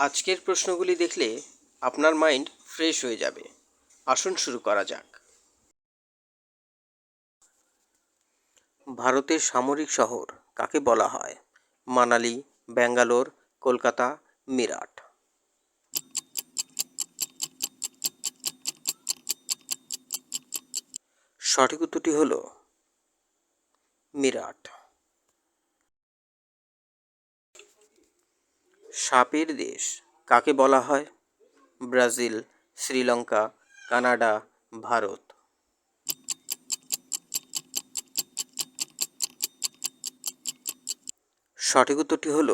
আজকের প্রশ্নগুলি দেখলে আপনার মাইন্ড ফ্রেশ হয়ে যাবে। আসুন শুরু করা যাক। ভারতের সামরিক শহর কাকে বলা হয়? মানালি, ব্যাঙ্গালোর, কলকাতা, মিরাট। সঠিক উত্তরটি হল মিরাট। সাপের দেশ কাকে বলা হয়? Brazil, Sri Lanka, Canada, Bharat. সঠিক উত্তরটি হল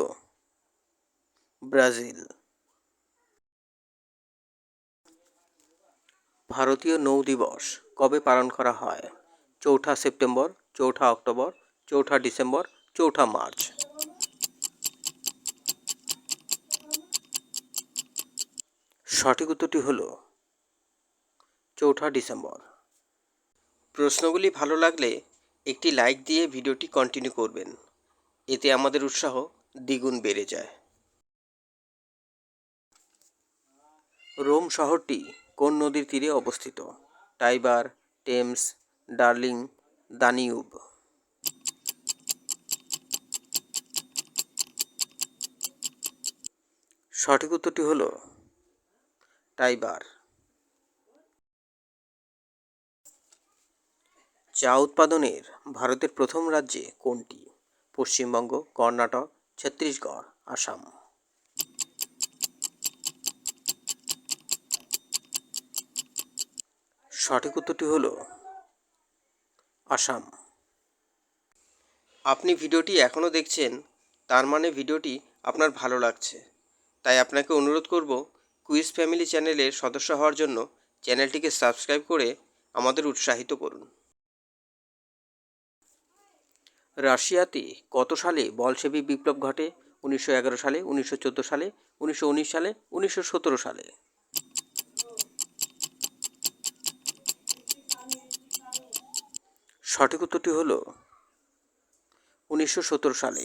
ব্রাজিল। ভারতীয় নৌ দিবস কবে পালন করা হয়? 4 সেপ্টেম্বর, 4 অক্টোবর, 4 ডিসেম্বর, 4 মার্চ। সঠিক উত্তরটি হল 4 ডিসেম্বর। প্রশ্নগুলি ভালো লাগলে একটি লাইক দিয়ে ভিডিওটি কন্টিনিউ করবেন, এতে আমাদের উৎসাহ দ্বিগুণ বেড়ে যায়। রোম শহরটি কোন নদীর তীরে অবস্থিত? টাইবার, টেমস, ডার্লিং, দানিউব। সঠিক উত্তরটি হল টাইবার। চা উৎপাদনের ভারতের প্রথম রাজ্যে কোনটি? পশ্চিমবঙ্গ, কর্ণাটক, ছত্তিশগড়, আসাম। সঠিক উত্তরটি হল আসাম। আপনি ভিডিওটি এখনও দেখছেন, তার মানে ভিডিওটি আপনার ভালো লাগছে। তাই আপনাকে অনুরোধ করব, কুইজ ফ্যামিলি চ্যানেলের সদস্য হওয়ার জন্য চ্যানেলটিকে সাবস্ক্রাইব করে আমাদের উৎসাহিত করুন। রাশিয়াতে কত সালে বলশেভিক বিপ্লব ঘটে? 1911 সালে, 1914 সালে, 1919 সালে, 1917 সালে। সঠিক উত্তরটি হল 1917 সালে।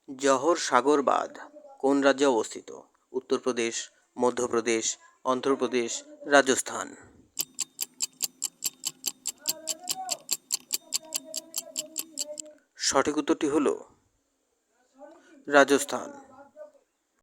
জওহর সাগর বাঁধ কোন রাজ্যে অবস্থিত? উত্তরপ্রদেশ, মধ্যপ্রদেশ, অন্ধ্রপ্রদেশ, রাজস্থান। সঠিক উত্তরটি হল রাজস্থান।